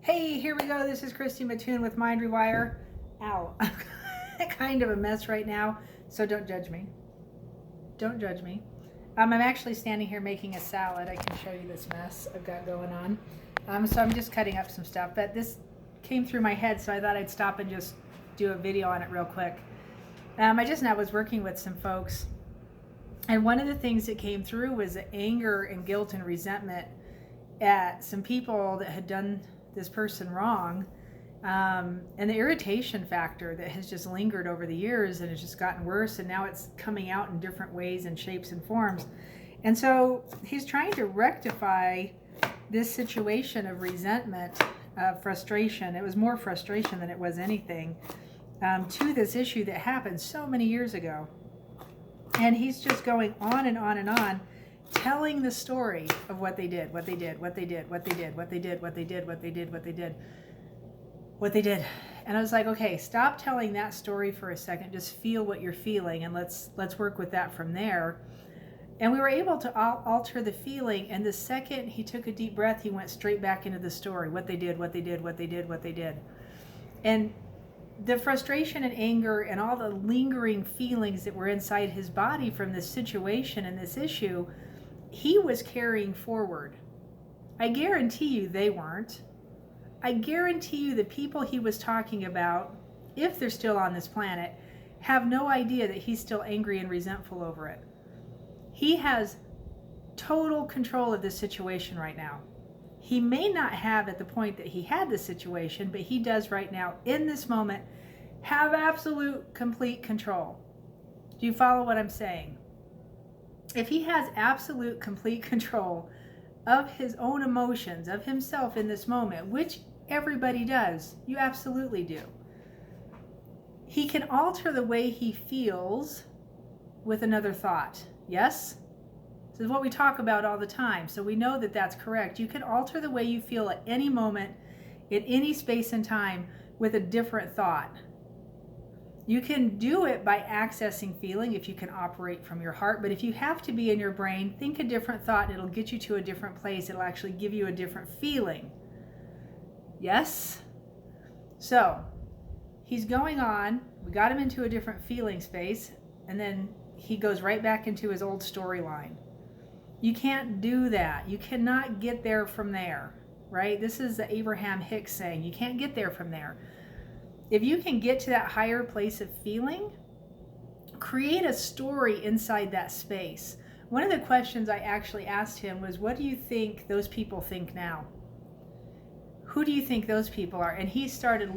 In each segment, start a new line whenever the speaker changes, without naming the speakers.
Hey, here we go. This is Christy Mattoon with Mind Rewire. Ow, I'm kind of a mess right now, so don't judge me. Don't judge me. I'm actually standing here making a salad. I can show you this mess I've got going on. So I'm just cutting up some stuff, but this came through my head, so I thought I'd stop and just do a video on it real quick. I just now was working with some folks, and one of the things that came through was the anger and guilt and resentment at some people that had done this person wrong, and the irritation factor that has just lingered over the years and has just gotten worse, and now it's coming out in different ways and shapes and forms. And so he's trying to rectify this situation of resentment, frustration. It was more frustration than it was anything, to this issue that happened so many years ago. And he's just going on and on and on, telling the story of what they did, what they did, what they did, what they did, what they did, what they did, what they did, what they did, what they did. And I was like, okay, stop telling that story for a second. Just feel what you're feeling, and let's work with that from there. And we were able to alter the feeling. And the second he took a deep breath, he went straight back into the story. What they did, what they did, what they did, what they did. And the frustration and anger and all the lingering feelings that were inside his body from this situation and this issue, he was carrying forward. I guarantee you they weren't. I guarantee you the people he was talking about, if they're still on this planet, have no idea that he's still angry and resentful over it. He has total control of this situation right now. He may not have at the point that he had this situation, but he does right now, in this moment, have absolute, complete control. Do you follow what I'm saying? If he has absolute, complete control of his own emotions, of himself in this moment, which everybody does, you absolutely do, he can alter the way he feels with another thought. Yes? This is what we talk about all the time, so we know that that's correct. You can alter the way you feel at any moment, in any space and time, with a different thought. You can do it by accessing feeling if you can operate from your heart, but if you have to be in your brain, think a different thought and it'll get you to a different place. It'll actually give you a different feeling. Yes? So, he's going on. We got him into a different feeling space, and then he goes right back into his old storyline. You can't do that. You cannot get there from there, right? This is the Abraham Hicks saying. You can't get there from there. If you can get to that higher place of feeling, create a story inside that space. One of the questions I actually asked him was, what do you think those people think now? Who do you think those people are? And he started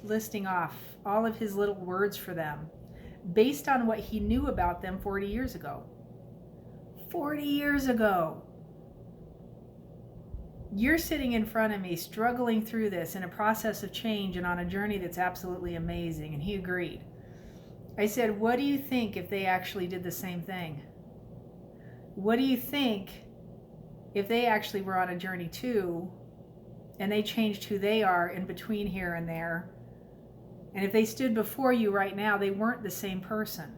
listing off all of his little words for them based on what he knew about them 40 years ago. 40 years ago. You're sitting in front of me, struggling through this in a process of change and on a journey that's absolutely amazing. And he agreed. I said, what do you think if they actually did the same thing? What do you think if they actually were on a journey too, and they changed who they are in between here and there? And if they stood before you right now, they weren't the same person.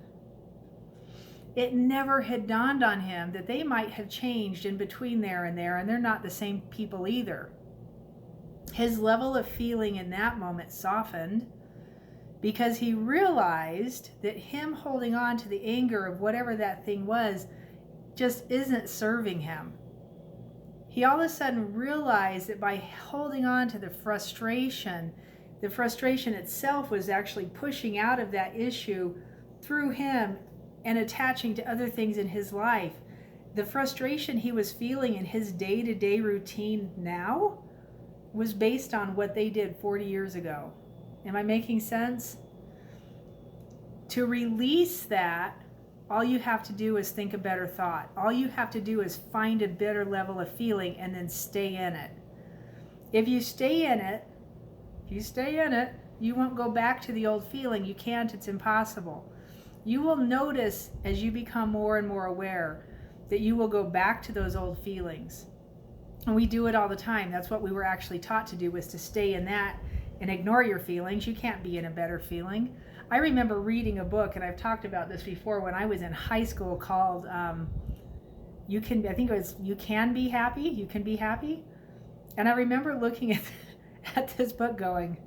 It never had dawned on him that they might have changed in between there, and they're not the same people either. His level of feeling in that moment softened because he realized that him holding on to the anger of whatever that thing was just isn't serving him. He all of a sudden realized that by holding on to the frustration itself was actually pushing out of that issue through him and attaching to other things in his life. The frustration he was feeling in his day-to-day routine now was based on what they did 40 years ago. Am I making sense? To release that, all you have to do is think a better thought. All you have to do is find a better level of feeling and then stay in it. If you stay in it, you won't go back to the old feeling. You can't, it's impossible. You will notice as you become more and more aware that you will go back to those old feelings. And we do it all the time. That's what we were actually taught to do, was to stay in that and ignore your feelings. You can't be in a better feeling. I remember reading a book, and I've talked about this before, when I was in high school, called You Can Be Happy. You Can Be Happy. And I remember looking at this book going,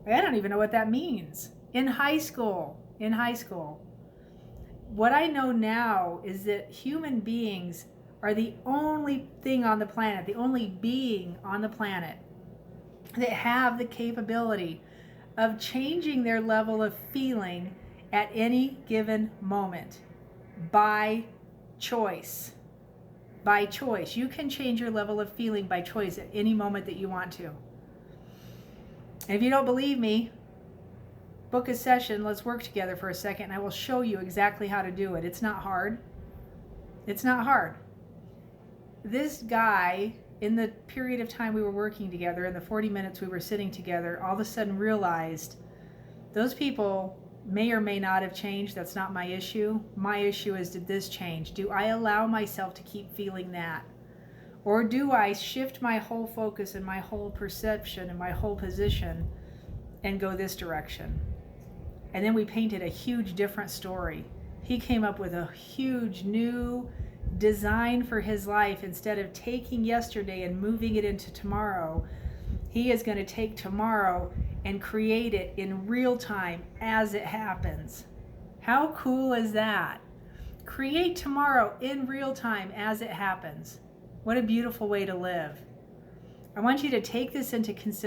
I don't even know what that means. In high school. What I know now is that human beings are the only thing on the planet, the only being on the planet that have the capability of changing their level of feeling at any given moment by choice. By choice. You can change your level of feeling by choice at any moment that you want to. And if you don't believe me, book a session, let's work together for a second, and I will show you exactly how to do it. It's not hard. It's not hard. This guy, in the period of time we were working together, in the 40 minutes we were sitting together, all of a sudden realized those people may or may not have changed. That's not my issue. My issue is, did this change? Do I allow myself to keep feeling that? Or do I shift my whole focus and my whole perception and my whole position and go this direction? And then we painted a huge different story. He came up with a huge new design for his life. Instead of taking yesterday and moving it into tomorrow, he is going to take tomorrow and create it in real time as it happens. How cool is that? Create tomorrow in real time as it happens. What a beautiful way to live. I want you to take this into consideration.